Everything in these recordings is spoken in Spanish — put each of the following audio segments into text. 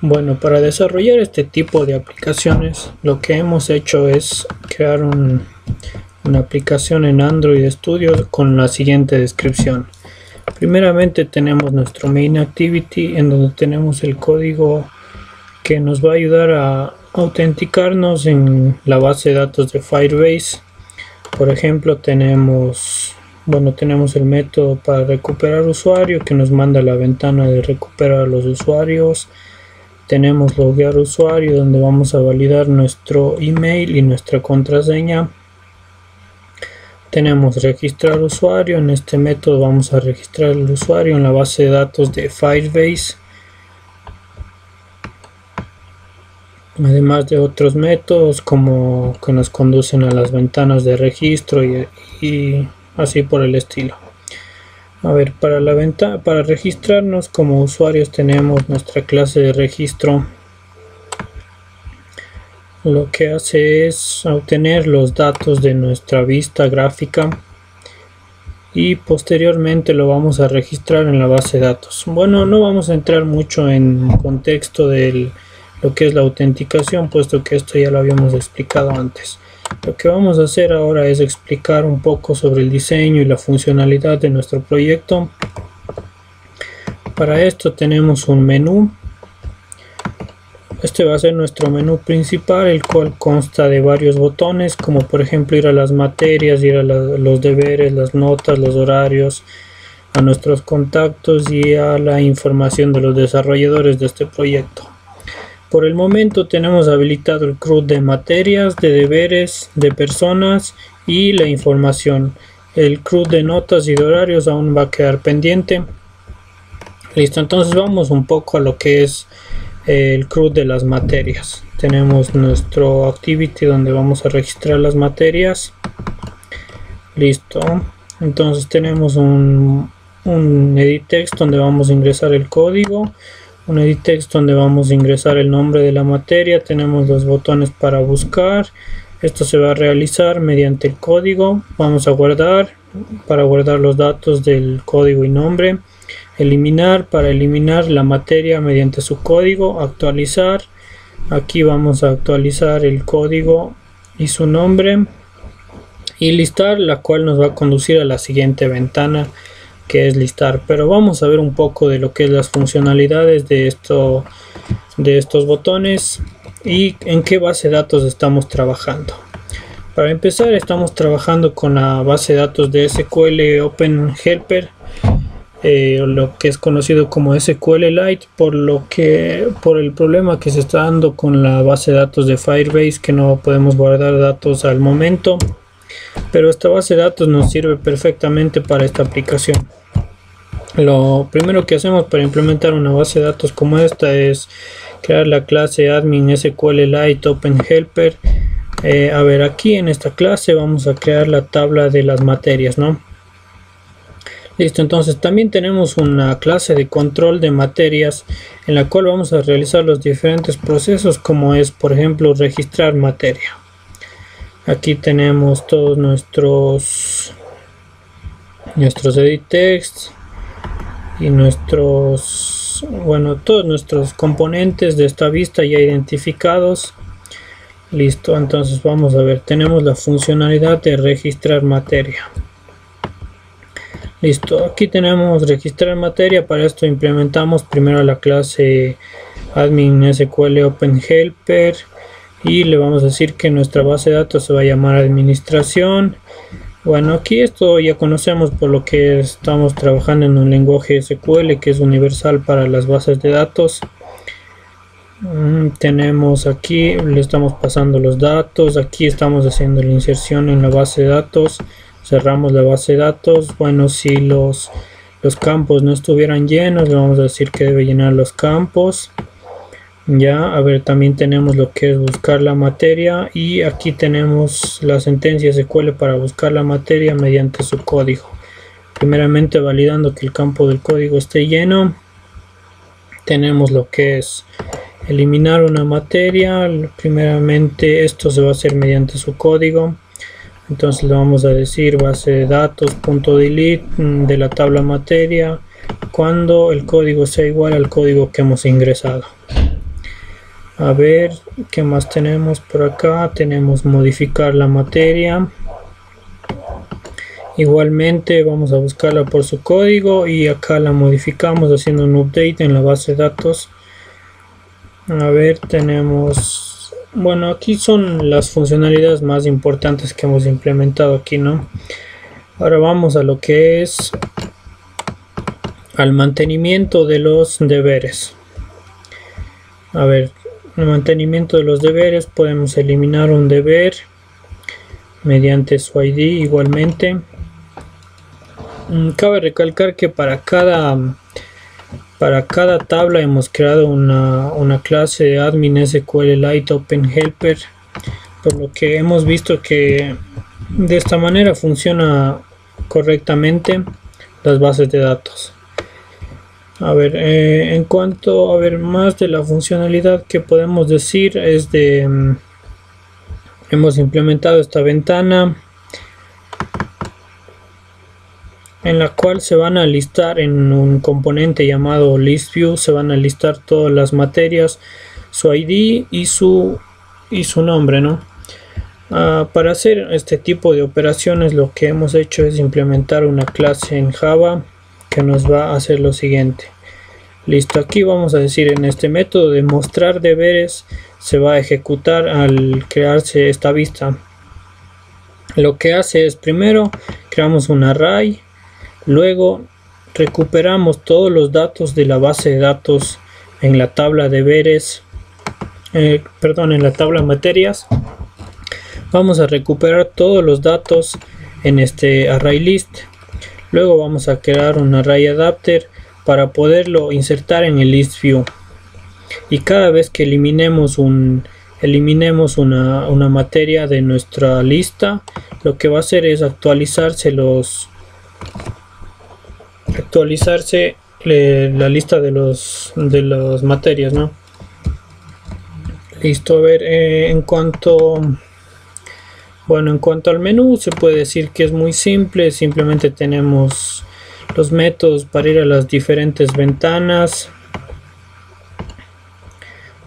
Bueno, para desarrollar este tipo de aplicaciones, lo que hemos hecho es crear una aplicación en Android Studio con la siguiente descripción. Primeramente tenemos nuestro main activity, en donde tenemos el código que nos va a ayudar a autenticarnos en la base de datos de Firebase. Por ejemplo, tenemos el método para recuperar usuario que nos manda la ventana de recuperar a los usuarios. Tenemos loguear usuario, donde vamos a validar nuestro email y nuestra contraseña. Tenemos registrar usuario. En este método vamos a registrar el usuario en la base de datos de Firebase, además de otros métodos como que nos conducen a las ventanas de registro y así por el estilo. A ver, para registrarnos como usuarios tenemos nuestra clase de registro. Lo que hace es obtener los datos de nuestra vista gráfica y posteriormente lo vamos a registrar en la base de datos. Bueno, no vamos a entrar mucho en contexto de lo que es la autenticación, puesto que esto ya lo habíamos explicado antes. Lo que vamos a hacer ahora es explicar un poco sobre el diseño y la funcionalidad de nuestro proyecto. Para esto tenemos un menú. Este va a ser nuestro menú principal, el cual consta de varios botones, como por ejemplo ir a las materias, ir a los deberes, las notas, los horarios, a nuestros contactos y a la información de los desarrolladores de este proyecto. Por el momento tenemos habilitado el CRUD de materias, de deberes, de personas y la información. El CRUD de notas y de horarios aún va a quedar pendiente. Listo, entonces vamos un poco a lo que es el CRUD de las materias. Tenemos nuestro activity donde vamos a registrar las materias. Listo, entonces tenemos un edit text donde vamos a ingresar el código, un edit text donde vamos a ingresar el nombre de la materia. Tenemos los botones para buscar. Esto se va a realizar mediante el código. Vamos a guardar para guardar los datos del código y nombre. Eliminar para eliminar la materia mediante su código. Actualizar, aquí vamos a actualizar el código y su nombre. Y listar, la cual nos va a conducir a la siguiente ventana, que es listar. Pero vamos a ver un poco de lo que es las funcionalidades de estos botones y en qué base de datos estamos trabajando. Para empezar, estamos trabajando con la base de datos de SQL Open Helper, lo que es conocido como SQLite, por el problema que se está dando con la base de datos de Firebase, que no podemos guardar datos al momento. Pero esta base de datos nos sirve perfectamente para esta aplicación. Lo primero que hacemos para implementar una base de datos como esta es crear la clase admin SQLite Open Helper. A ver, aquí en esta clase vamos a crear la tabla de las materias, ¿no? Listo, entonces también tenemos una clase de control de materias en la cual vamos a realizar los diferentes procesos, como es por ejemplo registrar materia. Aquí tenemos todos nuestros edit text y todos nuestros componentes de esta vista ya identificados. Listo, entonces vamos a ver, tenemos la funcionalidad de registrar materia. Listo, aquí tenemos registrar materia. Para esto implementamos primero la clase admin SQL Open Helper y le vamos a decir que nuestra base de datos se va a llamar administración. Bueno, aquí esto ya conocemos por lo que estamos trabajando en un lenguaje SQL que es universal para las bases de datos. Tenemos aquí, le estamos pasando los datos, aquí estamos haciendo la inserción en la base de datos, cerramos la base de datos. Bueno, si los campos no estuvieran llenos, le vamos a decir que debe llenar los campos. Ya, a ver, también tenemos lo que es buscar la materia y aquí tenemos la sentencia SQL para buscar la materia mediante su código. Primeramente validando que el campo del código esté lleno. Tenemos lo que es eliminar una materia. Primeramente esto se va a hacer mediante su código. Entonces le vamos a decir base de datos.delete de la tabla materia cuando el código sea igual al código que hemos ingresado. A ver, ¿qué más tenemos por acá? Tenemos modificar la materia. Igualmente vamos a buscarla por su código y acá la modificamos haciendo un update en la base de datos. A ver, tenemos, bueno, aquí son las funcionalidades más importantes que hemos implementado aquí, ¿no? Ahora vamos a lo que es al mantenimiento de los deberes. A ver, el mantenimiento de los deberes, podemos eliminar un deber mediante su ID igualmente. Cabe recalcar que para cada tabla hemos creado una clase de admin SQLite Open Helper, por lo que hemos visto que de esta manera funciona correctamente las bases de datos. A ver, en cuanto a ver más de la funcionalidad que podemos decir es de hemos implementado esta ventana en la cual se van a listar en un componente llamado ListView, se van a listar todas las materias, su ID y su nombre, ¿no? Para hacer este tipo de operaciones lo que hemos hecho es implementar una clase en Java que nos va a hacer lo siguiente. Listo, aquí vamos a decir en este método de mostrar deberes se va a ejecutar al crearse esta vista. Lo que hace es primero creamos un array, luego recuperamos todos los datos de la base de datos en la tabla deberes, en la tabla materias. Vamos a recuperar todos los datos en este array list. Luego vamos a crear un array adapter para poderlo insertar en el list view. Y cada vez que eliminemos una materia de nuestra lista, lo que va a hacer es actualizarse la lista de las materias, ¿no? Listo. A ver, en cuanto al menú, se puede decir que es muy simple. Simplemente tenemos los métodos para ir a las diferentes ventanas.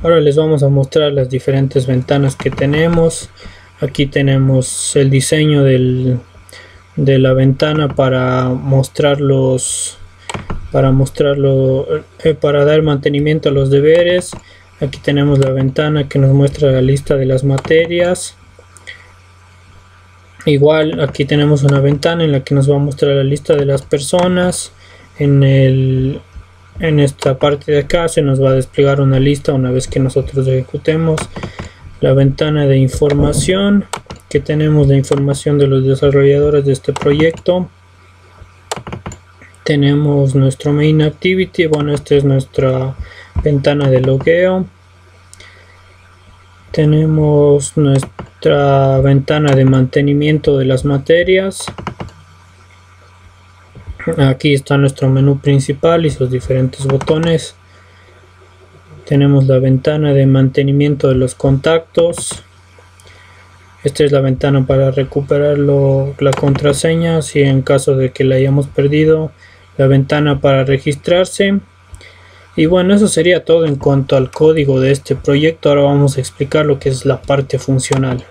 Ahora les vamos a mostrar las diferentes ventanas que tenemos. Aquí tenemos el diseño de la ventana para dar mantenimiento a los deberes. Aquí tenemos la ventana que nos muestra la lista de las materias. Igual aquí tenemos una ventana en la que nos va a mostrar la lista de las personas. En esta parte de acá se nos va a desplegar una lista una vez que nosotros ejecutemos. La ventana de información, que tenemos la información de los desarrolladores de este proyecto. Tenemos nuestro main activity, bueno, esta es nuestra ventana de logueo. Tenemos nuestra ventana de mantenimiento de las materias. Aquí está nuestro menú principal y sus diferentes botones. Tenemos la ventana de mantenimiento de los contactos. Esta es la ventana para recuperar la contraseña si en caso de que la hayamos perdido. La ventana para registrarse. Y bueno, eso sería todo en cuanto al código de este proyecto. Ahora vamos a explicar lo que es la parte funcional.